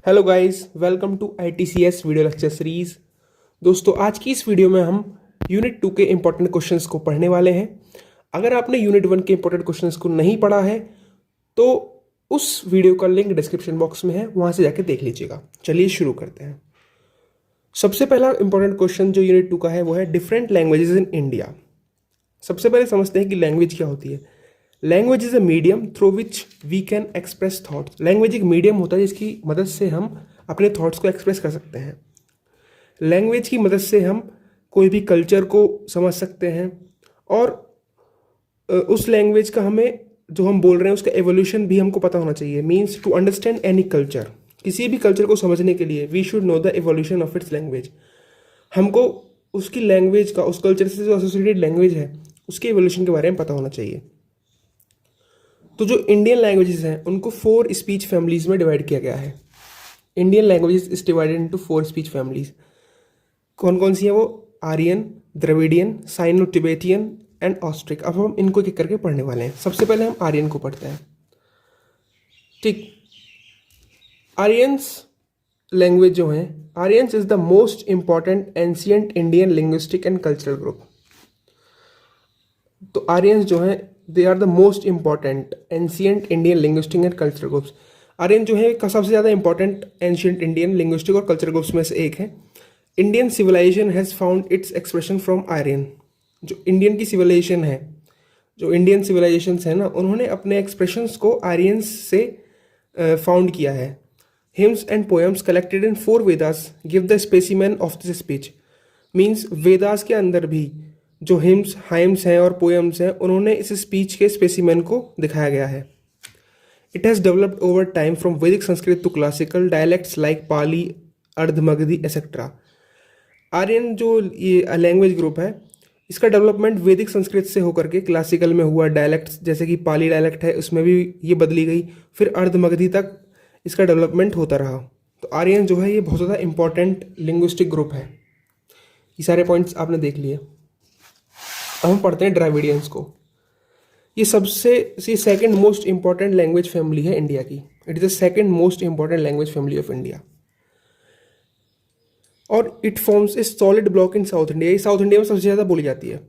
Hello guys, welcome to ITCS video lecture series. दोस्तों, आज की इस वीडियो में हम यूनिट 2 के इंपॉर्टेंट क्वेश्चंस को पढ़ने वाले हैं। अगर आपने यूनिट 1 के इंपॉर्टेंट क्वेश्चंस को नहीं पढ़ा है तो उस वीडियो का लिंक डिस्क्रिप्शन बॉक्स में है, वहां से जाके देख लीजिएगा। चलिए शुरू करते हैं। सबसे पहला इंपॉर्टेंट क्वेश्चन जो यूनिट 2 का है वो है डिफरेंट लैंग्वेजेस इन इंडिया। सबसे पहले समझते हैं कि लैंग्वेज क्या होती है। Language is a medium through which we can express thoughts. Language एक मीडियम होता है जिसकी मदद से हम अपने थॉट्स को एक्सप्रेस कर सकते हैं। लैंग्वेज की मदद से हम कोई भी कल्चर को समझ सकते हैं और उस लैंग्वेज का हमें जो हम बोल रहे हैं उसका एवोल्यूशन भी हमको पता होना चाहिए। Means to understand any culture, किसी भी कल्चर को समझने के लिए we should know the evolution of its language. हमको उसकी लैंग्वेज का, उस कल्चर से जो एसोसिएटेड लैंग्वेज है उसके एवोल्यूशन के बारे में पता होना चाहिए। तो जो इंडियन लैंग्वेजेस हैं उनको 4 स्पीच फैमिलीज में डिवाइड किया गया है। Indian languages is divided into 4 speech families. कौन कौन सी है वो? Aryan, Dravidian, Sino Tibetan and Austric. अब हम इनको एक एक करके पढ़ने वाले हैं। सबसे पहले हम आर्यन को पढ़ते हैं। ठीक, आर्यंस लैंग्वेज जो है, Aryans is the most important ancient Indian linguistic and cultural group. तो आर्यंस जो है they are the most important ancient Indian linguistic and cultural groups. Aryan जो है सबसे ज़्यादा इंपॉर्टेंट एंशियंट इंडियन लिंग्विस्टिक और कल्चरल ग्रुप्स में से एक है। Indian civilization has found its expression from Aryan. जो इंडियन की सिविलाइजेशन है, जो इंडियन सिविलाइजेशन है ना, उन्होंने अपने एक्सप्रेशंस को आर्यंस से फाउंड किया है। Hymns and poems collected in 4 Vedas give the specimen of this speech. Means Vedas के अंदर भी जो हाइम्स हैं और पोएम्स हैं, उन्होंने इस स्पीच के स्पेसिमेन को दिखाया गया है। It has developed over time from Vedic Sanskrit to classical dialects like Pali, Ardhamagadhi etcetera. Aryan जो ये लैंग्वेज ग्रुप है, इसका डेवलपमेंट वैदिक संस्कृत से होकर के क्लासिकल में हुआ। डायलेक्ट्स जैसे कि पाली डायलेक्ट है उसमें भी ये बदली गई, फिर अर्धमगधी तक इसका डेवलपमेंट होता रहा। तो आर्यन जो है ये बहुत ज़्यादा इंपॉर्टेंट लिंग्विस्टिक ग्रुप है। ये सारे पॉइंट्स आपने देख लिए। अब हम पढ़ते हैं द्रविडियंस को। ये second most important language family है इंडिया की। It is the second most important language family of India और it forms a solid block in South India. ये साउथ इंडिया में सबसे ज़्यादा बोली जाती है।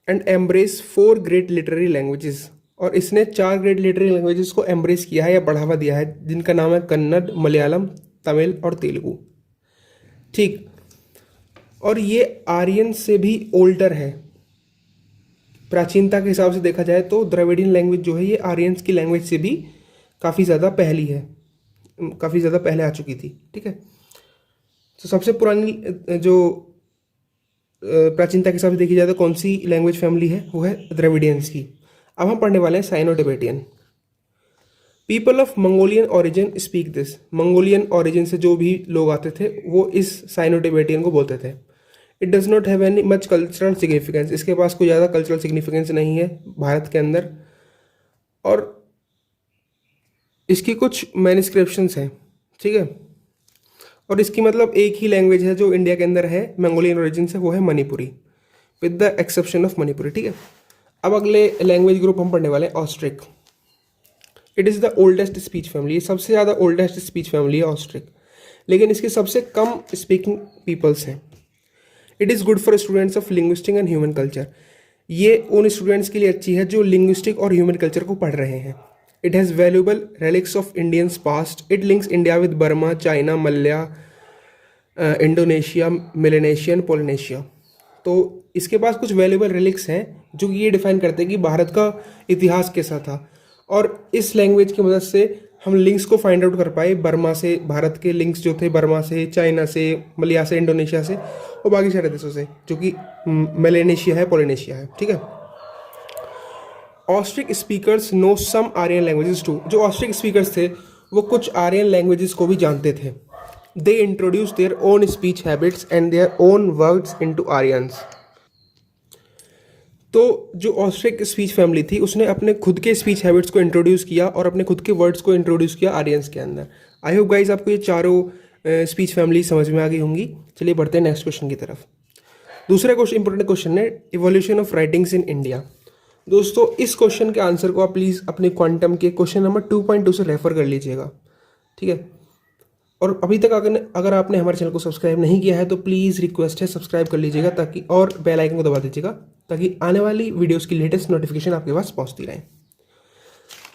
And embrace 4 great literary languages. और इसने 4 ग्रेट लिटरेरी लैंग्वेजेस को एम्ब्रेस किया है या बढ़ावा दिया है, जिनका नाम है कन्नड़, मलयालम, तमिल और तेलुगु। ठीक, और ये आर्यन से भी ओल्डर है। प्राचीनता के हिसाब से देखा जाए तो द्रविडियन लैंग्वेज जो है ये आर्यंस की लैंग्वेज से भी काफ़ी ज़्यादा पहली है, काफ़ी ज़्यादा पहले आ चुकी थी। ठीक है, तो सबसे पुरानी जो प्राचीनता के हिसाब से देखी जाए तो कौन सी लैंग्वेज फैमिली है, वो है द्रविडियंस की। अब हम पढ़ने वाले हैं Sino Tibetan. People of Mongolian origin speak this. Mongolian origin से जो भी लोग आते थे वो इस साइनो टिबेटियन को बोलते थे। It does not have any much cultural significance. इसके पास कोई ज़्यादा कल्चरल सिग्निफिकेंस नहीं है भारत के अंदर। और इसकी कुछ मैन्युस्क्रिप्शंस हैं। ठीक है, और इसकी मतलब एक ही लैंग्वेज है जो इंडिया के अंदर है मंगोलियन ओरिजिन से, वो है Manipuri, with the exception of Manipuri. ठीक है, अब अगले लैंग्वेज ग्रुप हम पढ़ने वाले हैं Austric. It is the oldest speech family. सबसे ज़्यादा ओल्डेस्ट स्पीच फैमिली है ऑस्ट्रिक, लेकिन इसके सबसे कम स्पीकिंग पीपल्स हैं। It is good for students of linguistic and human culture. ये उन स्टूडेंट्स के लिए अच्छी है जो लिंग्विस्टिक और ह्यूमन कल्चर को पढ़ रहे हैं। It has valuable relics of Indians past. It links India with Burma, China, Malaya, Indonesia, Melanesian, Polynesia. तो इसके पास कुछ वैल्यूएबल रिलिक्स हैं जो कि ये डिफाइन करते हैं कि भारत का इतिहास कैसा था। और इस लैंग्वेज की मदद से हम लिंक्स को फाइंड आउट कर पाए। बर्मा से, भारत के लिंक्स जो थे बर्मा से, चाइना से, मलिया से, इंडोनेशिया से और बाकी सारे देशों से, जो कि मेलेनेशिया है, पोलिनेशिया है। ठीक है, Austric speakers know some Aryan languages too. जो ऑस्ट्रिक स्पीकर्स थे वो कुछ आर्यन लैंग्वेजेस को भी जानते थे। They introduce their own speech habits and their own words into Aryans. तो जो ऑस्ट्रिक स्पीच फैमिली थी उसने अपने खुद के स्पीच हैबिट्स को इंट्रोड्यूस किया और अपने खुद के वर्ड्स को इंट्रोड्यूस किया आर्यंस के अंदर। आई होप गाइज आपको ये चारों स्पीच फैमिली समझ में आ गई होंगी। चलिए बढ़ते हैं नेक्स्ट क्वेश्चन की तरफ। दूसरा इंपॉर्टेंट क्वेश्चन है evolution of writings in India. दोस्तों, इस क्वेश्चन के आंसर को आप प्लीज़ अपने क्वांटम के क्वेश्चन नंबर 2.2 से रेफर कर लीजिएगा। ठीक है, और अभी तक अगर आपने हमारे चैनल को सब्सक्राइब नहीं किया है तो प्लीज़ रिक्वेस्ट है सब्सक्राइब कर लीजिएगा, ताकि और बेल आइकन को दबा दीजिएगा ताकि आने वाली वीडियोस की लेटेस्ट नोटिफिकेशन आपके पास पहुंचती रहे।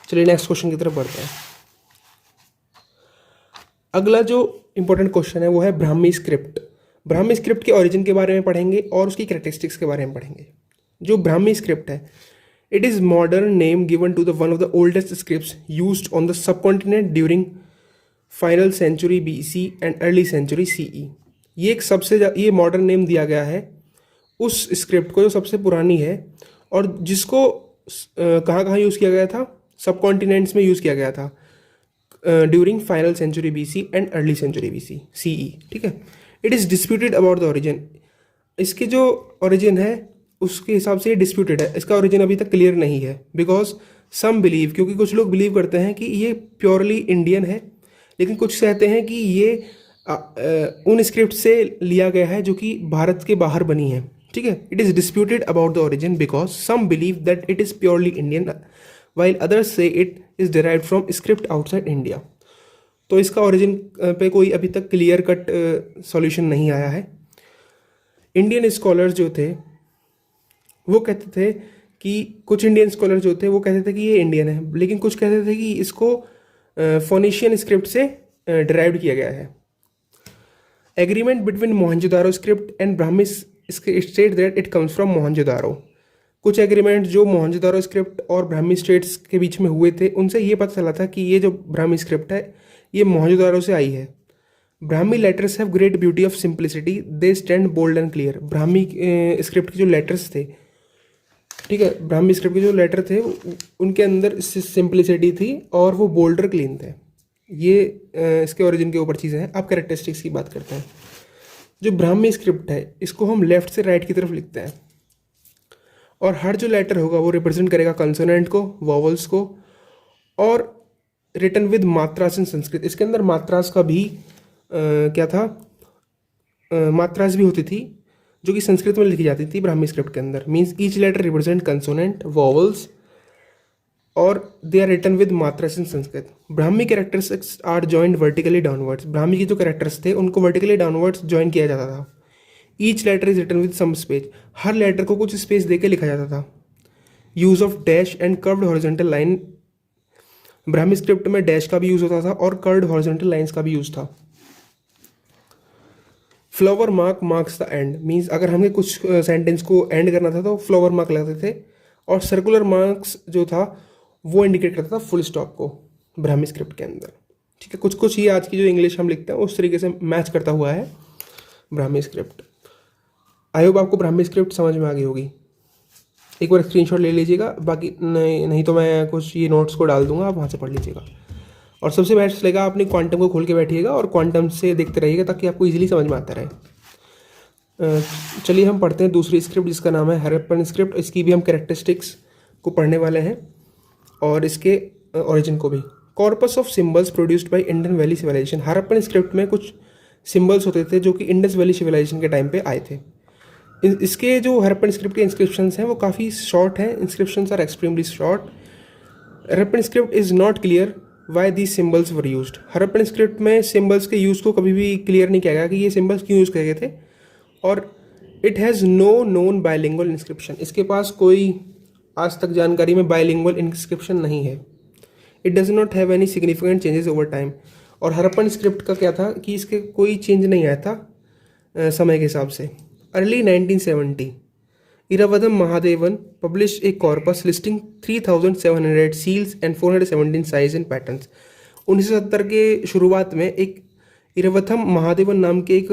चलिए नेक्स्ट क्वेश्चन की तरफ बढ़ते हैं। अगला जो इंपॉर्टेंट क्वेश्चन है वो है ब्राह्मी स्क्रिप्ट। ब्राह्मी स्क्रिप्ट के ओरिजिन के बारे में पढ़ेंगे और उसकी कैरेक्टरिस्टिक्स के बारे में पढ़ेंगे। जो ब्राह्मी स्क्रिप्ट है, it is modern name given to the one of the oldest scripts used on the subcontinent during final century BC and early century CE। ये एक ये मॉडर्न नेम दिया गया है उस स्क्रिप्ट को जो सबसे पुरानी है और जिसको कहाँ कहाँ यूज़ किया गया था, सब कॉन्टिनेंट्स में यूज़ किया गया था during final century BC and early century BC CE। ठीक है। It is disputed about the origin. इसके जो ओरिजिन है उसके हिसाब से ये डिस्प्यूटेड है, इसका ओरिजिन अभी तक क्लियर नहीं है। बिकॉज सम बिलीव, क्योंकि कुछ लोग बिलीव करते हैं कि ये प्योरली इंडियन है, लेकिन कुछ कहते हैं कि ये उन स्क्रिप्ट से लिया गया है जो कि भारत के बाहर बनी है। ठीक है। It is disputed about the origin because some believe that it is purely Indian while others say it is derived from script outside India। तो इसका ओरिजिन पे कोई अभी तक क्लियर कट सॉल्यूशन नहीं आया है। इंडियन स्कॉलर्स जो थे वो कहते थे कि कुछ इंडियन स्कॉलर जो थे वो कहते थे कि ये इंडियन है, लेकिन कुछ कहते थे कि इसको फोनिशियन स्क्रिप्ट से डिराइव्ड किया गया है। Agreement between Mohenjodaro script and Brahmi state that it comes from Mohenjodaro. कुछ एग्रीमेंट जो मोहनजोदारो स्क्रिप्ट और ब्राह्मी स्टेट्स के बीच में हुए थे उनसे ये पता चला था कि ये जो ब्राह्मी स्क्रिप्ट है ये मोहनजोदारो से आई है। Brahmi letters have great beauty of simplicity, they stand bold and clear. Brahmi script के जो लेटर्स थे, ठीक है, ब्राह्मी स्क्रिप्ट के जो लेटर थे उनके अंदर सिंप्लिसिटी थी और वो बोल्ड और क्लीन थे। ये इसके ओरिजिन के ऊपर चीज़ें हैं। अब कैरेक्टरिस्टिक्स की बात करते हैं। जो ब्राह्मी स्क्रिप्ट है इसको हम लेफ्ट से राइट की तरफ लिखते हैं और हर जो लेटर होगा वो रिप्रेजेंट करेगा कंसोनेंट को, वॉवल्स को, और written with matras in Sanskrit. इसके अंदर मात्रास का भी क्या था, मात्रास भी होती थी जो कि संस्कृत में लिखी जाती थी ब्राह्मी स्क्रिप्ट के अंदर। Means each letter represent consonant, vowels, और they are written with matras in Sanskrit. Brahmi characters are joined vertically downwards. Brahmi के जो कैरेक्टर्स थे उनको वर्टिकली डाउनवर्ड्स ज्वाइन किया जाता था। Each letter is written with some space. हर लेटर को कुछ स्पेस देके लिखा जाता था। Use of dash and curved horizontal line. Brahmi script में डैश का भी यूज होता था और कर्व्ड हॉरिजॉन्टल लाइंस का भी यूज था। Flower mark marks the end. Means अगर हमें कुछ सेंटेंस को एंड करना था तो फ्लावर मार्क लगाते थे, और सर्कुलर मार्क्स जो था वो इंडिकेट करता था फुल स्टॉप को ब्राह्मी स्क्रिप्ट के अंदर। ठीक है। कुछ कुछ ये आज की जो इंग्लिश हम लिखते हैं उस तरीके से मैच करता हुआ है ब्राह्मी स्क्रिप्ट। आई होप आपको ब्राह्मी स्क्रिप्ट समझ में आ गई होगी। एक बार स्क्रीनशॉट ले लीजिएगा, बाकी नहीं तो मैं कुछ ये नोट्स को डाल दूंगा, आप वहाँ से पढ़ लीजिएगा। और सबसे बेस्ट रहेगा अपनी क्वांटम को खोल के बैठिएगा और क्वांटम से देखते रहिएगा ताकि आपको इजीली समझ में आता रहे। चलिए हम पढ़ते हैं दूसरी स्क्रिप्ट जिसका नाम है हरप्पन स्क्रिप्ट। इसकी भी हम कैरेक्टरिस्टिक्स को पढ़ने वाले हैं और इसके ओरिजिन को भी। Corpus of symbols produced by Indus valley civilization. Harappan script में कुछ सिम्बल्स होते थे जो कि इंडस वैली सिविलाइजेशन के टाइम पे आए थे। इसके जो हरप्पन स्क्रिप्ट के इंस्क्रिप्शंस हैं वो काफ़ी शॉर्ट हैं। Inscriptions are extremely short. Harappan script is not clear why these symbols were used. Harappan script में सिम्बल्स के यूज़ को कभी भी क्लियर नहीं किया गया कि ये सिम्बल्स क्यों यूज़ किए गए थे। और it has no known bilingual inscription. इसके पास कोई आज तक जानकारी में बायलिंगुअल इंस्क्रिप्शन नहीं है। It does not have any significant changes over time. और हरप्पन स्क्रिप्ट का क्या था कि इसके कोई चेंज नहीं आया था समय के हिसाब से। Early 1970 Iravatham Mahadevan published a corpus listing 3700 seals and 417 साइज एंड पैटर्न्स। 1970 के शुरुआत में एक इरावथम महादेवन नाम के एक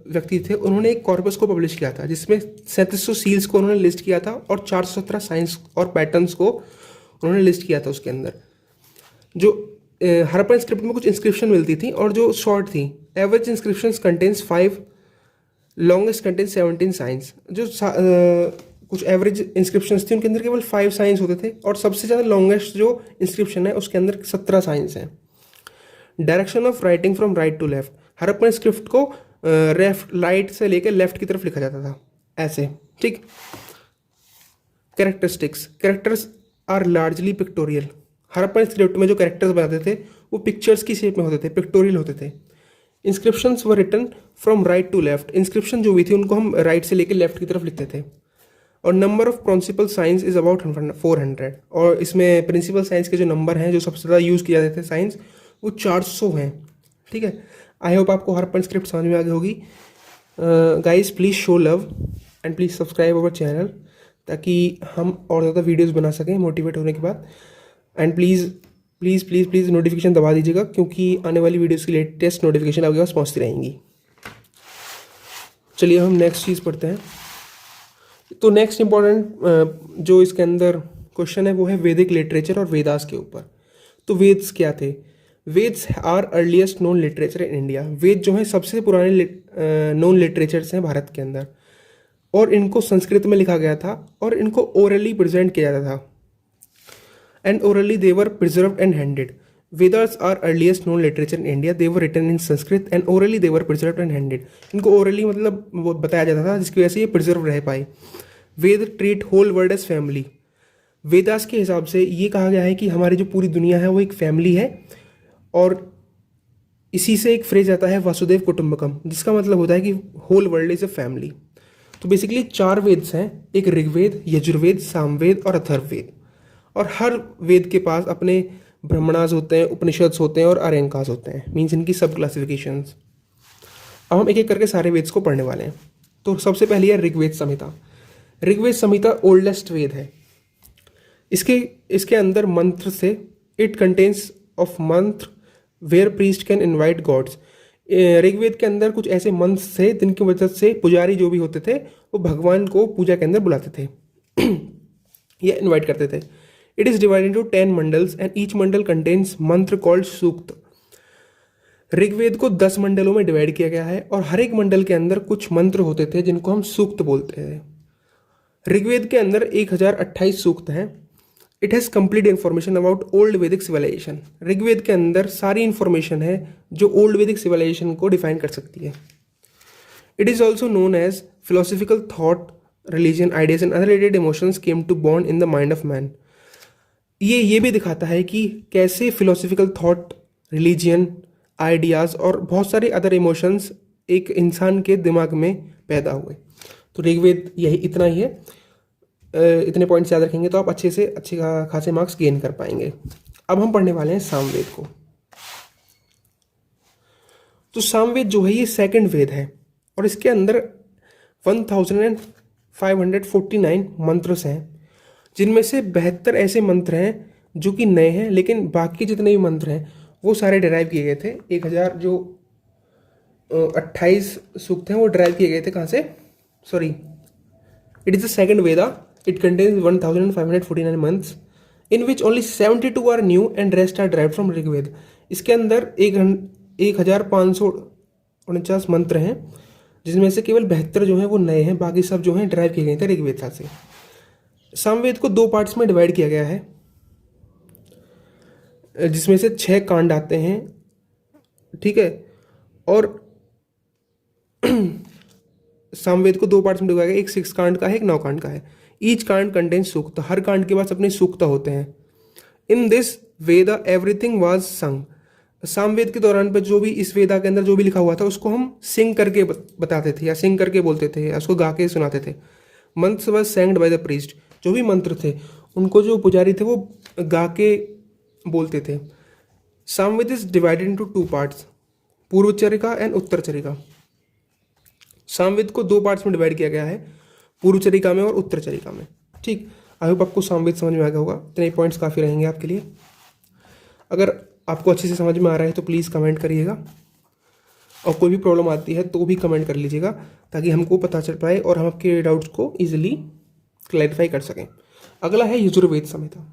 व्यक्ति थे, उन्होंने एक कॉर्पस को पब्लिश किया था जिसमें 3700 सील्स को उन्होंने लिस्ट किया था और 417 साइंस और पैटर्न्स को उन्होंने लिस्ट किया था। उसके अंदर जो हरप्पन स्क्रिप्ट में कुछ इंस्क्रिप्शन मिलती थी और जो शॉर्ट थी। Average inscriptions contains 5, longest contains 17 science. जो कुछ एवरेज इंस्क्रिप्शंस थी उनके अंदर केवल 5 साइंस होते थे और सबसे ज़्यादा लॉन्गेस्ट जो इंस्क्रिप्शन है उसके अंदर 17 साइंस हैं। Direction of writing from right to left. Harappan script को राइट से लेकर लेफ्ट की तरफ लिखा जाता था ऐसे। ठीक। Characteristics. Characters are largely pictorial. Harappan script में जो कैरेक्टर्स बनाते थे वो पिक्चर्स की शेप में होते थे, पिक्टोरियल होते थे। Inscriptions were written from right to left, inscription जो भी थी उनको हम राइट से लेकर लेफ्ट की तरफ लिखते थे। और number of principal signs is about 400, और इसमें प्रिंसिपल साइंस के जो नंबर हैं जो सबसे ज़्यादा यूज़ किया जाते थे साइंस, वो 400 हैं। ठीक है, आई होप आपको हर पॉइंट स्क्रिप्ट समझ में आ गई होगी। Guys please show love and please subscribe our channel, ताकि हम और ज़्यादा वीडियोज़ बना सकें मोटिवेट होने के बाद। And please please please please notification दबा दीजिएगा, क्योंकि आने वाली वीडियोज़ की लेटेस्ट नोटिफिकेशन आपके पास पहुँचती रहेंगी। चलिए हम नेक्स्ट चीज़ पढ़ते हैं। तो नेक्स्ट इंपॉर्टेंट जो इसके अंदर क्वेश्चन है वो है वैदिक लिटरेचर और वेदास के ऊपर। तो वेद्स क्या थे? Vedas are earliest known literature in India. Veda जो है सबसे पुराने नोन लिटरेचर्स हैं भारत के अंदर, और इनको संस्कृत में लिखा गया था और इनको ओरली प्रेजेंट किया जाता था, and orally they were preserved and handed. Vedas are earliest known literature in India, they were written in Sanskrit and orally they were preserved and handed. इनको ओरली मतलब वो बताया जाता था, जिसकी वजह से ये प्रिजर्व रह पाए। Veda treat whole world as family. Vedas के हिसाब से ये कहा गया है कि हमारी जो पूरी दुनिया है वो एक फैमिली है, और इसी से एक फ्रेज आता है वासुदेव कुटुंबकम, जिसका मतलब होता है कि whole world is a family. तो बेसिकली 4 वेद्स हैं, एक ऋग्वेद, यजुर्वेद, सामवेद और अथर्ववेद। और हर वेद के पास अपने ब्राह्मणास होते हैं, उपनिषद्स होते हैं और आर्यंकास होते हैं, मीन्स इनकी सब क्लासिफिकेशंस। अब हम एक एक करके सारे वेद्स को पढ़ने वाले हैं। तो सबसे पहली है ऋग्वेद संहिता। ऋग्वेद संहिता ओल्डेस्ट वेद है। इसके अंदर मंत्र से, it contains of mantra where priest can invite gods. Rigveda के अंदर कुछ ऐसे मंत्र थे जिनकी वजह से पुजारी जो भी होते थे वो भगवान को पूजा के अंदर बुलाते थे या इनवाइट करते थे। It is divided into 10 mandals and each Mandal contains मंत्र कॉल्ड सूक्त। ऋग्वेद को 10 मंडलों में डिवाइड किया गया है, और हर एक मंडल के अंदर कुछ मंत्र होते थे जिनको हम सूक्त बोलते थे। ऋग्वेद के अंदर 1028 सूक्त हैं। It has complete information about old वैदिक सिविलाइजेशन। ऋग्वेद के अंदर सारी इन्फॉर्मेशन है जो ओल्ड वैदिक सिविलाइजेशन को डिफाइन कर सकती है। It is also known as philosophical thought, religion, ideas and other related emotions came to born in the mind of man. ये भी दिखाता है कि कैसे फिलोसफिकल थॉट, रिलीजियन, आइडियाज़ और बहुत सारे अदर इमोशंस एक इंसान के दिमाग में पैदा हुए। तो ऋग्वेद यही इतना ही है। इतने पॉइंट्स याद रखेंगे तो आप अच्छे खासे मार्क्स गेन कर पाएंगे। अब हम पढ़ने वाले हैं सामवेद को। तो सामवेद जो है ये सेकंड वेद है, और इसके अंदर 1549 मंत्र हैं, जिनमें से 72 ऐसे मंत्र हैं जो कि नए हैं, लेकिन बाकी जितने भी मंत्र हैं वो सारे डिराइव किए गए थे। 1028 सूक्त हैं वो डिराइव किए गए थे कहाँ से? Sorry, it is the second Veda. It contains 1549 months in which only 72 are new and rest are derived from Rigveda. इसके अंदर 1549 मंत्र हैं, जिसमें से केवल 72 जो हैं वो नए हैं, बाकी सब जो हैं डिराइव किए गए थे ऋग्वेद से। सामवेद को 2 पार्ट्स में डिवाइड किया गया है, जिसमें से 6 कांड आते हैं। ठीक है, और सामवेद को 2 पार्ट्स में डिवाइड किया गया, एक 6 कांड का है, एक 9 कांड का है। ईच कांड कंटेन्स सूक्त, हर कांड के पास अपने सूक्त होते हैं। In this Veda everything was संग। सामवेद के दौरान पर जो भी इस वेदा के अंदर जो भी लिखा हुआ था उसको हम सिंग करके बताते थे, या सिंग करके बोलते थे, या उसको गा के सुनाते थे। मंत्र वाज सेंग्ड बाय द प्रीस्ट। जो भी मंत्र थे उनको जो पुजारी थे वो गा के बोलते थे। Samaveda is divided into 2 parts, पूर्व चरिका एंड उत्तर चरिका। सामवेद को 2 पार्ट्स में डिवाइड किया गया है, पूर्व चरिका में और उत्तर चरिका में। ठीक, आई होप आपको सामवेद समझ में आ गया होगा। इतने पॉइंट्स काफ़ी रहेंगे आपके लिए। अगर आपको अच्छे से समझ में आ रहा है तो प्लीज़ कमेंट करिएगा, और कोई भी प्रॉब्लम आती है तो भी कमेंट कर लीजिएगा, ताकि हमको पता चल पाए और हम आपके डाउट्स को ईजिली क्लैरिफाई कर सकें। अगला है Yajurveda Samhita.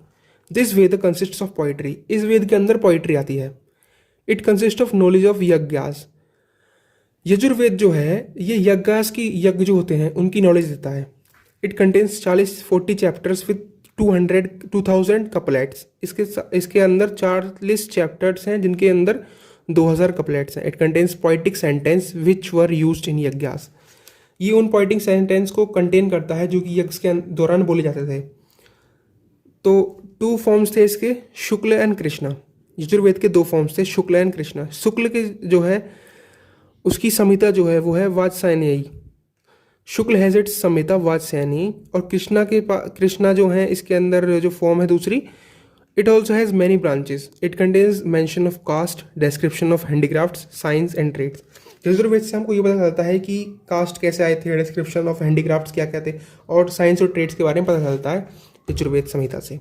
This Veda consists of poetry. इस वेद के अंदर पोइट्री आती है। It consist of knowledge of yajnas. Yajurveda जो है ये यज्ञ जो होते हैं उनकी नॉलेज देता है। It contains 40 chapters with 2000 couplets. इसके अंदर 40 चैप्टर्स हैं जिनके अंदर 2000 कपलेट्स हैं। It contains poetic sentence which were used in yajnas. ये उन पोइटिक सेंटेंस को कंटेन करता है जो कि यज्ञ के दौरान बोले जाते थे। तो 2 फॉर्म्स थे इसके, शुक्ल एंड कृष्णा। यजुर्वेद के 2 फॉर्म्स थे, शुक्ल एंड कृष्णा। शुक्ल के जो है उसकी संहिता जो है वो है वात्स्यायनी। शुक्ल हैज इट्स संहिता वात्स्यायनी। और कृष्णा जो है इसके अंदर जो फॉर्म है दूसरी, it also has many branches. It contains mention of caste, description of handicrafts, science and trades. Yajurveda से हमको ये पता चलता है कि कास्ट कैसे आए थे, डिस्क्रिप्शन ऑफ हैंडीक्राफ्ट्स क्या क्या थे, और साइंस और ट्रेड्स के बारे में पता चलता है यजुर्वेद संहिता से।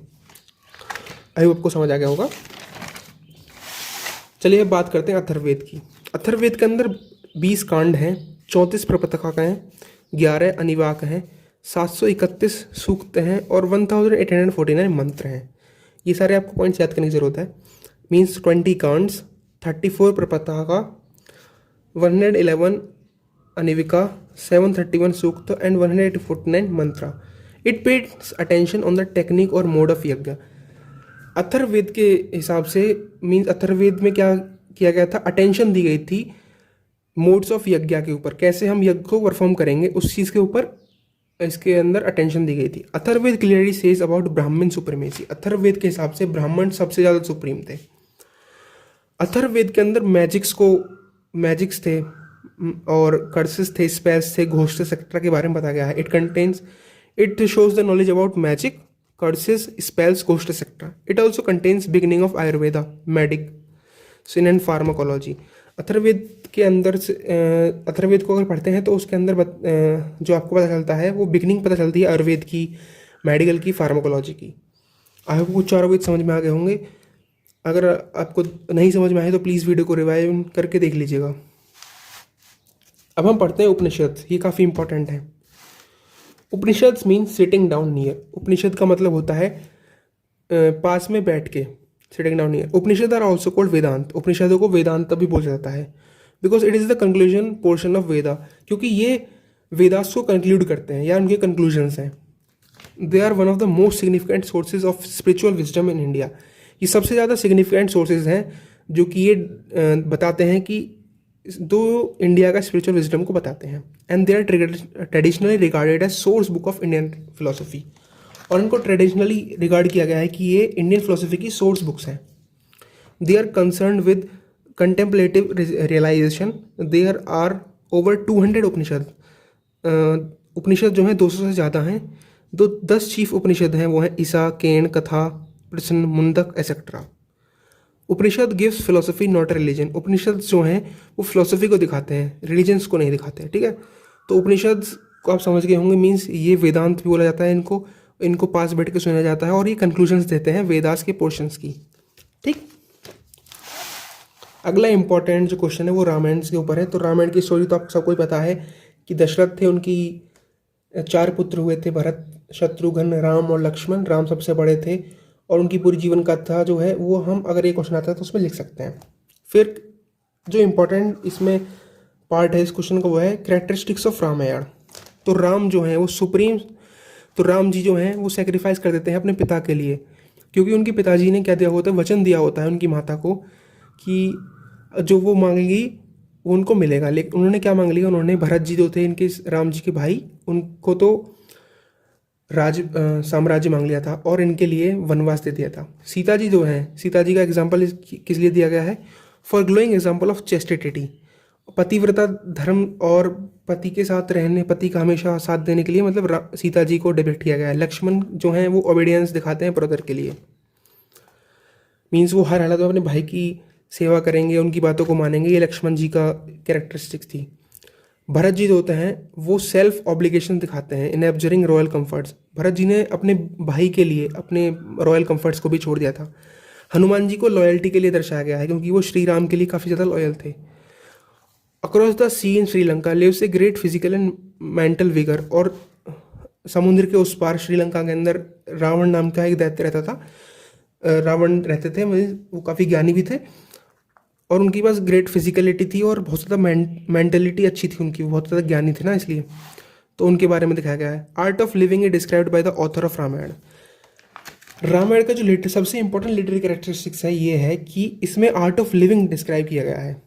आई होप आपको समझ आ गया होगा। चलिए अब बात करते हैं अथर्ववेद की। अथर्ववेद के अंदर 20 कांड हैं, 34 प्रपथका हैं, 11 अनिवाक हैं, 731 सूक्त हैं और 1849 मंत्र हैं। ये सारे आपको पॉइंट्स याद करने की जरूरत है। Means 20 कांड्स, 34 प्रपथका, 111 अनिविका, 731 Sukta and 149 Mantra. It pads attention on the technique और मोड ऑफ यज्ञ। अथर्ववेद के हिसाब से मीन्स अथर्ववेद में क्या किया गया था, अटेंशन दी गई थी मोड्स ऑफ यज्ञ के ऊपर, कैसे हम यज्ञ को परफॉर्म करेंगे उस चीज़ के ऊपर इसके अंदर अटेंशन दी गई थी। अथर्ववेद क्लियरली सेज अबाउट ब्राह्मण सुप्रीमेसी। अथर्ववेद के हिसाब से ब्राह्मण सबसे ज़्यादा सुप्रीम थे। अथर्ववेद के अंदर मैजिक्स थे और कर्सेस थे, स्पेल्स थे, घोष सेक्टर के बारे में बताया गया है। It shows the knowledge about magic, curses, spells, Ghosh sector. It also contains beginning of Ayurveda, medicine and pharmacology. Atharvaveda के अंदर से अथर्ववेद को अगर पढ़ते हैं तो उसके अंदर जो आपको पता चलता है वो बिगनिंग पता चलती है आयुर्वेद की, मेडिकल की, फार्माकोलॉजी की। आई होप कुछ चारों वेद समझ में आ गए होंगे। अगर आपको नहीं समझ में आए तो प्लीज़ वीडियो को रिवाइव करके देख लीजिएगा। अब हम पढ़ते हैं उपनिषद। ये काफ़ी इंपॉर्टेंट है। Upanishad means sitting down near. Upanishad का मतलब होता है पास में बैठ के, sitting down near. Upanishad are also called Vedanta. उपनिषदों को वेदांत भी बोला जाता है because it is the conclusion portion of Veda, क्योंकि ये वेदास को कंक्लूड करते हैं या उनके कंक्लूजन्स हैं। They are one of the most significant sources of spiritual wisdom in India. ये सबसे ज़्यादा सिग्निफिकेंट सोर्सेज हैं जो कि ये बताते हैं कि दो इंडिया का स्पिरिचुअल विजडम को बताते हैं। And they are traditionally regarded as source book of Indian philosophy. और इनको ट्रेडिशनली रिगार्ड किया गया है कि ये इंडियन फिलोसफी की सोर्स बुक्स हैं। They are concern with contemplative realization. There are over 200 Upanishad. Upanishad जो हैं 200 से ज़्यादा हैं। 10 चीफ उपनिषद हैं, वो हैं ईसा, Kena, Katha, Prashna, Mundaka etcetera. Upanishad gives philosophy not religion. Upanishad जो हैं वो फिलोसफी को दिखाते हैं, रिलीजन्स को नहीं दिखाते हैं। ठीक है, तो उपनिषद को आप समझ गए होंगे। मीन्स ये वेदांत भी बोला जाता है इनको पास बैठ के सुना जाता है और ये कंक्लूजन्स देते हैं वेदास के पोर्शंस की। ठीक, अगला इंपॉर्टेंट जो क्वेश्चन है वो रामायण के ऊपर है। तो रामायण की स्टोरी तो आप सबको ही पता है कि दशरथ थे, उनकी 4 पुत्र हुए थे, भरत, शत्रुघ्न, राम और लक्ष्मण। राम सबसे बड़े थे और उनकी पूरी जीवन कथा जो है वो हम अगर ये क्वेश्चन आता है तो उसमें लिख सकते हैं। फिर जो इम्पोर्टेंट इसमें पार्ट है इस क्वेश्चन का वो है कैरेक्टरिस्टिक्स ऑफ रामायण। तो राम जो है वो सुप्रीम, तो राम जी जो हैं वो सेक्रीफाइस कर देते हैं अपने पिता के लिए, क्योंकि उनके पिताजी ने क्या दिया होता है, वचन दिया होता है उनकी माता को कि जो वो मांगेगी वो उनको मिलेगा। लेकिन उन्होंने क्या मांग लिया, उन्होंने भरत जी जो थे इनके राम जी के भाई, उनको तो साम्राज्य मांग लिया था और इनके लिए वनवास दे दिया था। सीता जी जो हैं, सीता जी का एग्जाम्पल किस लिए दिया गया है, for glowing example of chastity, पतिव्रता धर्म और पति के साथ रहने, पति का हमेशा साथ देने के लिए मतलब सीता जी को डिपिक्ट किया गया है। लक्ष्मण जो हैं वो ओबीडियंस दिखाते हैं ब्रदर के लिए। मीन्स वो हर हालत में अपने भाई की सेवा करेंगे, उनकी बातों को मानेंगे। ये लक्ष्मण जी का कैरेक्टरिस्टिक्स थी। भरत जी जो होते हैं वो सेल्फ ऑब्लिगेशन दिखाते हैं इन एब्जरिंग रॉयल कंफर्ट्स। भरत जी ने अपने भाई के लिए अपने रॉयल कंफर्ट्स को भी छोड़ दिया था। हनुमान जी को लॉयल्टी के लिए दर्शाया गया है क्योंकि वो श्री राम के लिए काफ़ी ज़्यादा लॉयल थे। Across the sea in Sri Lanka lives a great physical and mental vigour. और समुद्र के उस पार श्रीलंका के अंदर रावण नाम का एक दैत्य रहता था। रावण रहते थे, वो काफ़ी ज्ञानी भी थे और उनके पास ग्रेट फिजिकलिटी थी और बहुत ज़्यादा मेंटलिटी अच्छी थी उनकी, बहुत ज़्यादा ज्ञानी थे ना, इसलिए तो उनके बारे में दिखाया गया है। Art of living is described by the author of Ramayana. Ramayana का जो सबसे इंपॉर्टेंट लिटरेरी कैरेक्टरिस्टिक्स है ये है कि इसमें आर्ट ऑफ लिविंग डिस्क्राइब किया गया है।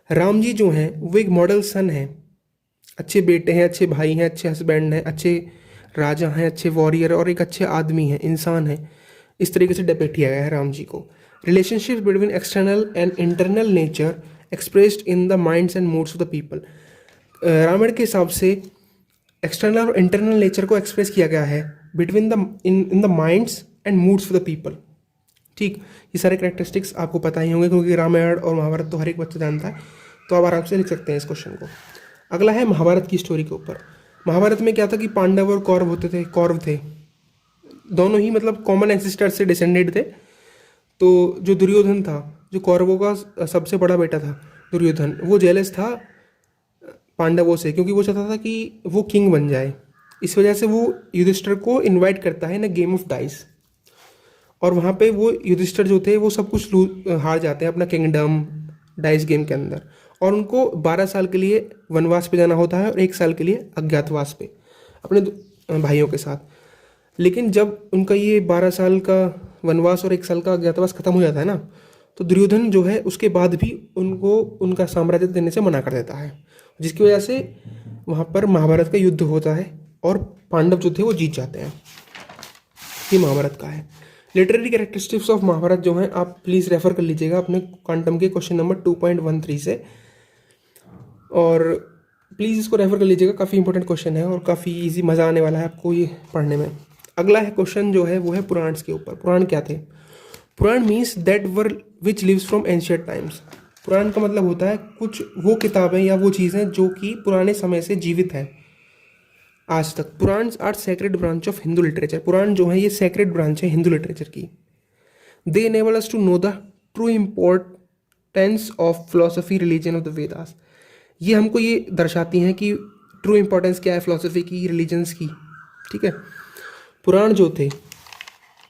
राम जी जो हैं वो एक मॉडल सन है, अच्छे बेटे हैं, अच्छे भाई हैं, अच्छे हस्बैंड हैं, अच्छे राजा हैं, अच्छे वॉरियर और एक अच्छे आदमी हैं, इंसान हैं। इस तरीके से डिपिक्ट किया गया है राम जी को। Relationship between external and internal nature expressed in the minds and moods of the people. Ramayana के हिसाब से एक्सटर्नल और इंटरनल नेचर को एक्सप्रेस किया गया है between the in the minds and moods of the people. ठीक, ये सारे कैरेक्टरिस्टिक्स आपको पता ही होंगे क्योंकि रामायण और महाभारत तो हर एक बच्चा जानता है, तो आप आराम से लिख सकते हैं इस क्वेश्चन को। अगला है महाभारत की स्टोरी के ऊपर। महाभारत में क्या था कि पांडव और कौरव थे, दोनों ही मतलब कॉमन एंसेस्टर्स से डिसेंडेड थे। तो जो दुर्योधन था, जो कौरवों का सबसे बड़ा बेटा था दुर्योधन, वो जेलस था पांडवों से क्योंकि वो चाहता था कि वो किंग बन जाए। इस वजह से वो युधिष्ठिर को इनवाइट करता है इन अ गेम ऑफ डाइस, और वहाँ पे वो युधिष्ठिर जो थे वो सब कुछ हार जाते हैं अपना किंगडम डाइस गेम के अंदर, और उनको 12 साल के लिए वनवास पे जाना होता है और 1 साल के लिए अज्ञातवास पे अपने भाइयों के साथ। लेकिन जब उनका ये 12 साल का वनवास और 1 साल का अज्ञातवास खत्म हो जाता है ना, तो दुर्योधन जो है उसके बाद भी उनको उनका साम्राज्य देने से मना कर देता है, जिसकी वजह से वहाँ पर महाभारत का युद्ध होता है और पांडव जो थे वो जीत जाते हैं। ये महाभारत का है। लिटरेरी कैरेक्टरिस्टिक्स ऑफ महाभारत जो है आप प्लीज़ रेफर कर लीजिएगा अपने क्वांटम के क्वेश्चन नंबर 2.13 से, और प्लीज़ इसको रेफर कर लीजिएगा, काफ़ी इंपॉर्टेंट क्वेश्चन है और काफ़ी इजी, मज़ा आने वाला है आपको ये पढ़ने में। अगला है क्वेश्चन जो है वो है पुराण्स के ऊपर। पुराण क्या थे? Purana means that were which lives from ancient times. Purana का मतलब होता है कुछ वो किताबें या वो चीज़ें जो कि पुराने समय से जीवित है आज तक। Puranas are sacred branch of Hindu literature. Purana जो है ये सेक्रेड ब्रांच है हिंदू लिटरेचर की। They enable us to know the true importance of philosophy religion of the Vedas. ये हमको ये दर्शाती हैं कि ट्रू इम्पोर्टेंस क्या है फिलोसफी की, रिलीजन्स की। ठीक है, पुराण जो थे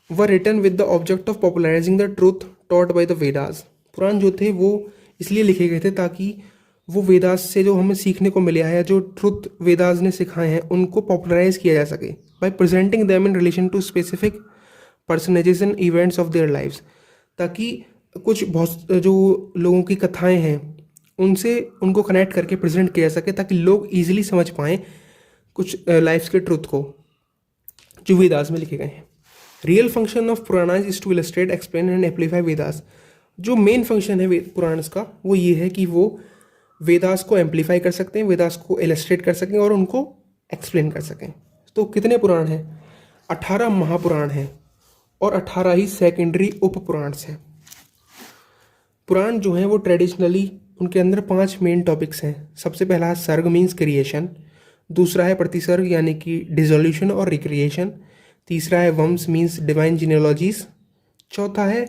वह written with the object of popularizing the truth taught by the Vedas. Purana जो थे वो इसलिए लिखे गए थे ताकि वो वेदास से जो हमें सीखने को मिला है, जो ट्रुथ वेदास ने सिखाए हैं, उनको पॉपुलराइज किया जा सके by presenting them in relation to specific personages and events of their lives. ताकि कुछ बहुत जो लोगों की कथाएं हैं उनसे उनको कनेक्ट करके प्रेजेंट किया जा सके ताकि लोग ईजिली समझ पाएँ कुछ लाइफ्स के ट्रुथ को जो वेदास में लिखे गए हैं। Real function of Puranas is to illustrate, explain and amplify Vedas. जो मेन फंक्शन है पुराण्स का वो ये है कि वो वेदास को एम्पलीफाई कर सकते हैं, वेदास को इलस्ट्रेट कर सकें और उनको एक्सप्लेन कर सकें। तो कितने पुराण हैं? 18 महापुराण हैं और 18 ही सेकेंडरी उप पुराण्स हैं। पुराण जो हैं वो ट्रेडिशनली उनके अंदर 5 मेन टॉपिक्स हैं। सबसे पहला है सर्ग मीन्स क्रिएशन, दूसरा है प्रतिसर्ग यानी कि डिसोल्यूशन और रिक्रिएशन, तीसरा है वंश मीन्स डिवाइन जीनियोलॉजीज, चौथा है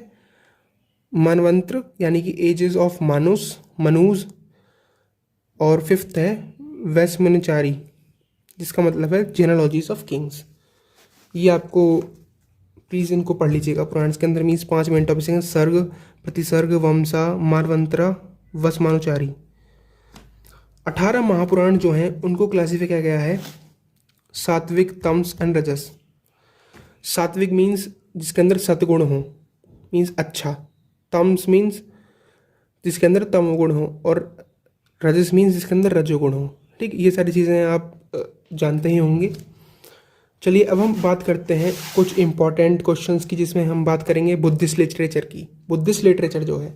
मनवंत्र यानी कि एजेस ऑफ मनूज, और फिफ्थ है वैश्मनचारी जिसका मतलब है जेनोलॉजीज ऑफ किंग्स। ये आपको प्लीज़ इनको पढ़ लीजिएगा। पुराण के अंदर मीन्स 5 मेन टॉपिक्स हैं, सर्ग, प्रतिसर्ग, वंशा, मानवंतरा, वसमानुचारी। 18 महापुराण जो हैं उनको क्लासीफाई किया गया है सात्विक, तमस एंड रजस। सात्विक मीन्स जिसके अंदर सतगुण हो, मीन्स अच्छा। तमस मीन्स जिसके अंदर तमोगुण हो, और रजस मीन्स जिसके अंदर रजोगुण हो। ठीक, ये सारी चीज़ें आप जानते ही होंगे। चलिए अब हम बात करते हैं कुछ इंपॉर्टेंट क्वेश्चंस की, जिसमें हम बात करेंगे बुद्धिस्ट लिटरेचर की। बुद्धिस्ट लिटरेचर जो है,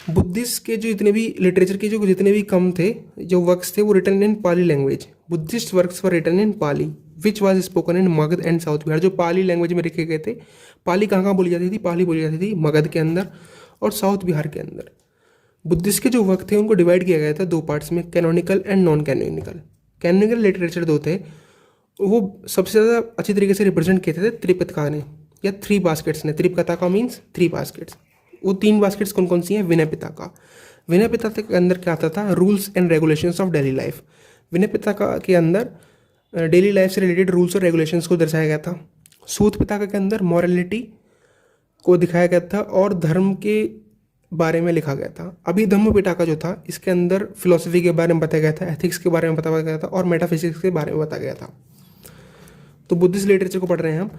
बुद्धिस्ट के जो जितने भी लिटरेचर के जो जितने भी कम थे जो वर्क्स थे वो written in Pali language. Buddhist works were written in Pali which was spoken in Magadha and south Bihar. जो पाली लैंग्वेज में लिखे गए थे, पाली कहाँ कहाँ बोली जाती थी? पाली बोली जाती थी मगध के अंदर और साउथ बिहार के अंदर। बुद्धिस्ट के जो वर्क थे उनको डिवाइड किया गया था 2 पार्ट्स में, canonical and non canonical. Canonical literature 2 थे, वो सबसे ज़्यादा अच्छी तरीके से रिप्रेजेंट किए थे त्रिपिटका ने या 3 बास्केट्स ने। Tripitaka means 3 baskets. वो 3 बास्केट्स कौन कौन सी हैं? विनय पिटका। विनय पिटका के अंदर क्या आता था? Rules and regulations of daily life. Vinaya Pitaka के अंदर डेली लाइफ से रिलेटेड रूल्स और रेगुलेशंस को दर्शाया गया था। सूत पिटका के अंदर मॉरलिटी को दिखाया गया था और धर्म के बारे में लिखा गया था। अभिधम्म पिटका जो था इसके अंदर फिलोसफी के बारे में बताया गया था, एथिक्स के बारे में बताया गया था और मेटाफिजिक्स के बारे में बताया गया था। तो बुद्धिस्ट लिटरेचर को पढ़ रहे हैं हम।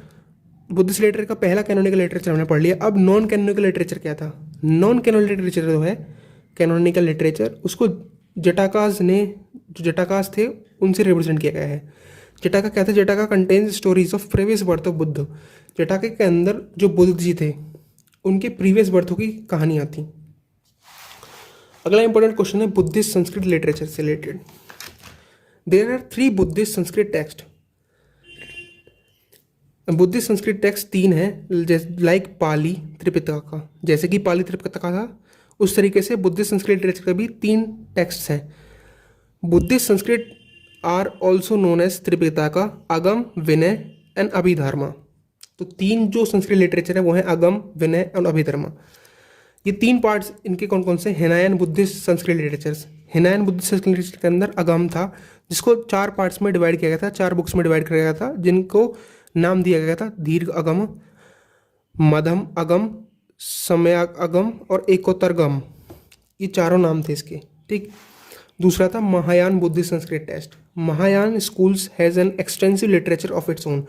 बुद्धिस्ट लिटरेचर का पहला कैनोनिकल लिटरेचर हमने पढ़ लिया। अब नॉन कैनोनिकल लिटरेचर क्या था? नॉन कैनोनिकल लिटरेचर जो है, कैनोनिकल लिटरेचर, उसको जटाकास ने, जो जटाकास थे उनसे रिप्रेजेंट किया गया है। जटाका क्या था? Jataka contains stories of previous birth of Buddha. Jataka के अंदर जो बुद्ध जी थे उनके प्रीवियस बर्थों की कहानियाँ थी। अगला इंपॉर्टेंट क्वेश्चन है बुद्धिस्ट संस्कृत लिटरेचर से related. There are 3 Buddhist Sanskrit text. Buddhist Sanskrit text 3 है, लाइक पाली त्रिपिटका, जैसे कि पाली त्रिपिटका था उस तरीके से बुद्धिस्ट संस्कृत लिटरेचर का भी 3 टेक्स्ट हैं। Buddhist Sanskrit are also known as Tripitaka, Agama, Vinaya and अभिधर्मा। तो 3 जो संस्कृत लिटरेचर है वो है अगम, विनय और अभिधर्मा। ये 3 पार्ट्स इनके कौन कौन से? Hinayana Buddhist Sanskrit literatures. Hinayana Buddhist Sanskrit literature के अंदर अगम था, जिसको 4 पार्ट्स में डिवाइड किया गया था, 4 बुक्स में डिवाइड किया गया था, जिनको नाम दिया गया था दीर्घ अगम, मध्यम अगम, समय अगम और एकोत्तरगम। ये चारों नाम थे इसके, ठीक। दूसरा था Mahayana Buddhist Sanskrit text. Mahayana schools has an extensive literature of its own.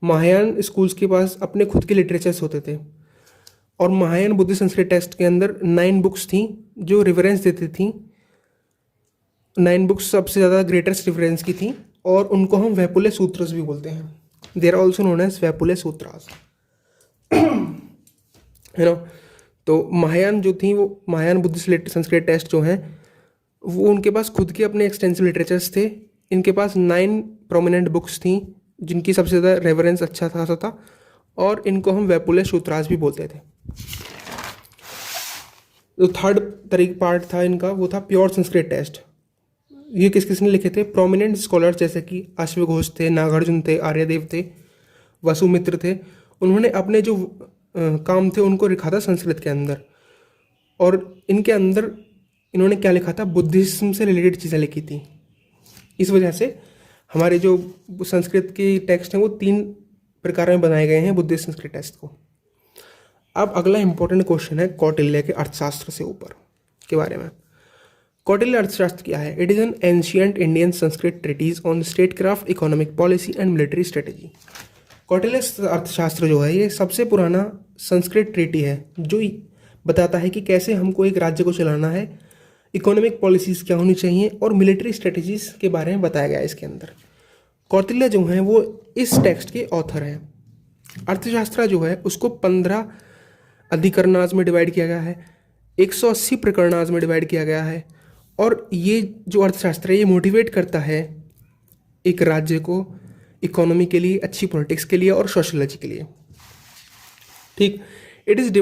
Mahayana schools के पास अपने खुद के लिटरेचर्स होते थे, और महायान बुद्धिस्ट संस्कृत टेक्स्ट के अंदर 9 बुक्स थी जो रिफरेंस देती थी। 9 बुक्स सबसे ज़्यादा ग्रेटेस्ट रिफरेंस की थी, और उनको हम वैपुल्य सूत्रस भी बोलते हैं। They are also known as Vaipulya sutras, है ना। तो महायान जो थी वो महायान बुद्धिस्ट संस्कृत टेक्स्ट जो हैं वो उनके पास खुद के अपने एक्सटेंसिव लिटरेचर्स थे। इनके पास 9 प्रोमिनेंट बुक्स थी जिनकी सबसे ज़्यादा रेफरेंस अच्छा खासा था, और इनको हम वैपुल्य सूत्रास भी बोलते थे। जो थर्ड पार्ट था इनका वो था प्योर संस्कृत टेक्स्ट। ये किस किसने लिखे थे? प्रोमिनेंट स्कॉलर्स जैसे कि अश्वघोष थे, नागार्जुन थे, आर्यदेव थे, वसुमित्र थे। उन्होंने अपने जो काम थे उनको लिखा था संस्कृत के अंदर, और इनके अंदर इन्होंने क्या लिखा था? बुद्धिज्म से रिलेटेड चीज़ें लिखी थी। इस वजह से हमारे जो संस्कृत के टेक्स्ट हैं वो 3 प्रकार में बनाए गए हैं बुद्धिस्ट संस्कृत टेक्स्ट को। अब अगला इंपॉर्टेंट क्वेश्चन है कौटिल्य के अर्थशास्त्र से ऊपर के बारे में। कौटिल्य अर्थशास्त्र क्या है? It is an ancient Indian Sanskrit treatise on statecraft, economic policy and military strategy. Kautilya Arthashastra जो है ये सबसे पुराना संस्कृत ट्रीटी है जो बताता है कि कैसे हमको एक राज्य को चलाना है, इकोनॉमिक पॉलिसीज़ क्या होनी चाहिए, और मिलिट्री स्ट्रेटजीज़ के बारे में बताया गया है इसके अंदर। कौटिल्य जो हैं वो इस टेक्स्ट के ऑथर हैं। अर्थशास्त्र जो है उसको 15 अधिकरणाज में डिवाइड किया गया है, 180 प्रकरणाज में डिवाइड किया गया है, और ये जो अर्थशास्त्र है ये मोटिवेट करता है एक राज्य को इकोनॉमी के लिए, अच्छी पॉलिटिक्स के लिए और सोशलॉजी के लिए, ठीक। It is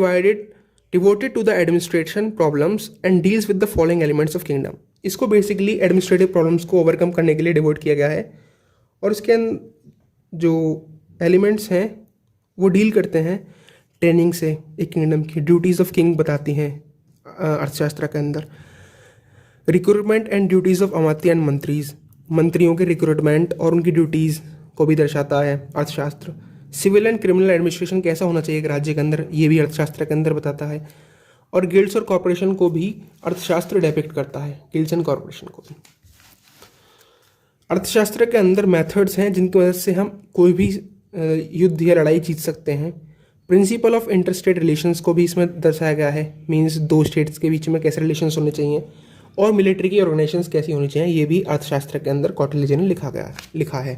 devoted to the administration problems and deals with the following elements of kingdom. इसको बेसिकली एडमिनिस्ट्रेटिव प्रॉब्लम्स को ओवरकम करने के लिए डिवोट किया गया है, और इसके जो एलिमेंट्स हैं वो डील करते हैं ट्रेनिंग से, एक किंगडम की ड्यूटीज़ ऑफ किंग बताती हैं अर्थशास्त्र के अंदर। Recruitment and duties of Amatya and mantris, मंत्रियों के रिक्रूटमेंट और उनकी ड्यूटीज़ को भी दर्शाता है अर्थशास्त्र। सिविल एंड क्रिमिनल एडमिनिस्ट्रेशन कैसा होना चाहिए एक राज्य के अंदर, ये भी अर्थशास्त्र के अंदर बताता है। और गिल्ड्स और कॉर्पोरेशन को भी अर्थशास्त्र डिपिक्ट करता है, गिल्ड्स एंड कॉर्पोरेशन को भी। अर्थशास्त्र के अंदर मेथड्स हैं जिनकी वजह से हम कोई भी युद्ध या लड़ाई जीत सकते हैं। प्रिंसिपल ऑफ इंटरस्टेट रिलेशंस को भी इसमें दर्शाया गया है, मीन्स 2 स्टेट्स के बीच में कैसे रिलेशंस होने चाहिए, और मिलिट्री की ऑर्गेनाइजेशंस कैसी होनी चाहिए, ये भी अर्थशास्त्र के अंदर कौटिल्य जी ने लिखा है।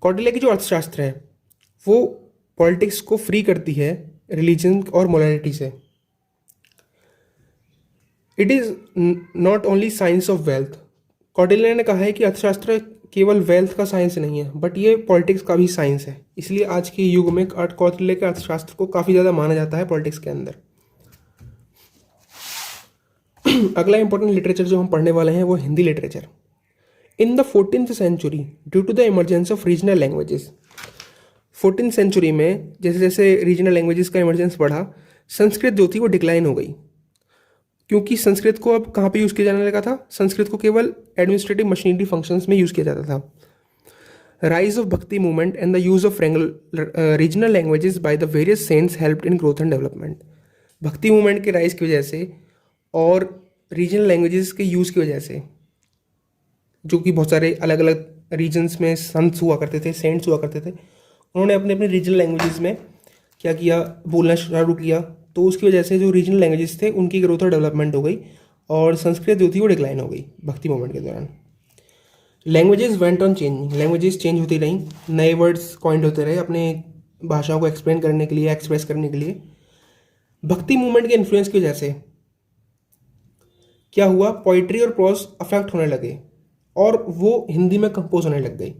कौटिल्य की जो अर्थशास्त्र है वो पॉलिटिक्स को फ्री करती है रिलीजन और मोरालिटी से। It is not only science of wealth. Kautilya ने कहा है कि अर्थशास्त्र केवल वेल्थ का साइंस नहीं है, बट ये पॉलिटिक्स का भी साइंस है। इसलिए आज के युग में कौटिल्य के अर्थशास्त्र को काफ़ी ज़्यादा माना जाता है पॉलिटिक्स के अंदर। अगला इंपॉर्टेंट लिटरेचर जो हम पढ़ने वाले हैं वो Hindi literature. In the 14th century due to the emergence of regional languages, 14th century में जैसे जैसे रीजनल लैंग्वेजेस का इमरजेंस बढ़ा, संस्कृत जो थी वो डिक्लाइन हो गई, क्योंकि संस्कृत को अब कहाँ पे यूज़ किया जाने लगा था? संस्कृत को केवल एडमिनिस्ट्रेटिव मशीनरी फंक्शंस में यूज़ किया जाता था। Rise of bhakti movement and the use of regional languages by the various saints helped in growth and development. Bhakti movement के राइज की वजह से और रीजनल लैंग्वेजेस के यूज़ की वजह से, जो कि बहुत सारे अलग अलग रीजन्स में संत हुआ करते थे, सेंट्स हुआ करते थे, उन्होंने अपने अपने रीजनल लैंग्वेजेस में क्या किया? बोलना शुरू किया। तो उसकी वजह से जो रीजनल लैंग्वेजेस थे उनकी ग्रोथ और डेवलपमेंट हो गई, और संस्कृत जो थी वो डिक्लाइन हो गई भक्ति मूवमेंट के दौरान। Languages went on changing, languages change होती रहीं, नए वर्ड्स कॉइंड होते रहे अपने भाषाओं को एक्सप्लेन करने के लिए, एक्सप्रेस करने के लिए। भक्ति मूवमेंट के इन्फ्लुएंस की वजह से क्या हुआ, पोइट्री और प्रोज अफेक्ट होने लगे और वो हिंदी में कंपोज होने लग गई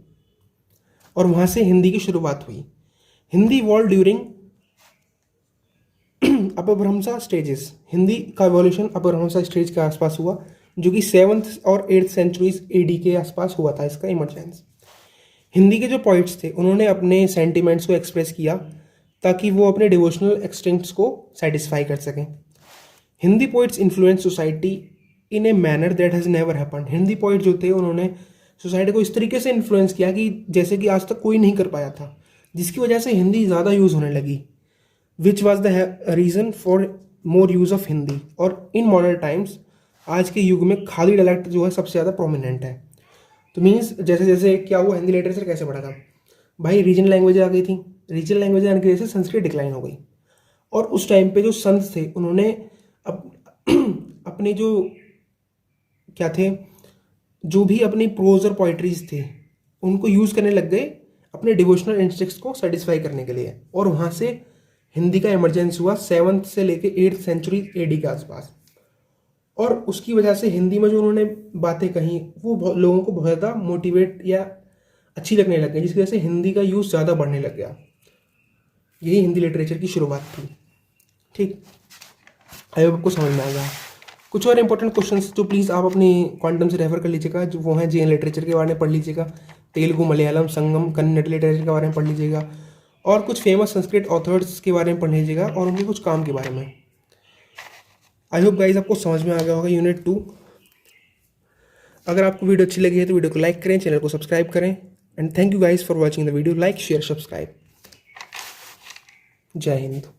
और वहाँ से हिंदी की शुरुआत हुई। Hindi evolved during Apabhramsha stages, Hindi का एवोल्यूशन अपभ्रंशा स्टेज के आसपास हुआ, जो कि 7th और 8th सेंचुरीज एडी के आसपास हुआ था इसका इमरजेंस। हिंदी के जो पोइट्स थे उन्होंने अपने सेंटिमेंट्स को एक्सप्रेस किया ताकि वो अपने डिवोशनल एक्सटेंट्स को सेटिस्फाई कर सकें। Hindi poets influence society in a manner that has never happened. Hindi poet जो थे उन्होंने सोसाइटी को इस तरीके से इन्फ्लुएंस किया कि जैसे कि आज तक कोई नहीं कर पाया था, जिसकी वजह से हिंदी ज़्यादा यूज़ होने लगी, which was the reason for more use of Hindi. और इन मॉडर्न टाइम्स, आज के युग में खाली डायलेक्ट जो है सबसे ज़्यादा प्रोमिनेंट है। तो मीन्स जैसे जैसे क्या हुआ, हिंदी लिटरेचर कैसे बढ़ा था भाई, रीजनल लैंग्वेज आ गई थी, रीजनल लैंग्वेज आने की वजह से संस्कृत डिक्लाइन हो गई। और उस टाइम पे जो संत थे उन्होंने अपने जो क्या थे, जो भी अपनी प्रोज और पोइट्रीज थे उनको यूज़ करने लग गए अपने डिवोशनल इंस्टिंक्ट्स को सेटिस्फाई करने के लिए। और वहाँ से हिंदी का इमरजेंस हुआ 7th से लेके 8th सेंचुरी एडी के आसपास। और उसकी वजह से हिंदी में जो उन्होंने बातें कही वो लोगों को बहुत ज़्यादा मोटिवेट या अच्छी लगने लग गई, जिसकी वजह से हिंदी का यूज़ ज़्यादा बढ़ने लग गया। यही हिंदी लिटरेचर की शुरुआत थी। ठीक, आई होप आपको समझ में आ गया। कुछ और इंपॉर्टेंट क्वेश्चंस जो प्लीज़ आप अपनी क्वांटम से रेफर कर लीजिएगा, जो वो हैं जेएन लिटरेचर के बारे में पढ़ लीजिएगा, तेलुगु मलयालम संगम कन्नड़ लिटरेचर के बारे में पढ़ लीजिएगा, और कुछ फेमस संस्कृत ऑथर्स के बारे में पढ़ लीजिएगा और उनके कुछ काम के बारे में। आई होप गाइज आपको समझ में आ गया होगा यूनिट 2। अगर आपको वीडियो अच्छी लगी है तो वीडियो को लाइक करें, चैनल को सब्सक्राइब करें, and thank you guys for watching the video. Like share subscribe. जय हिंद।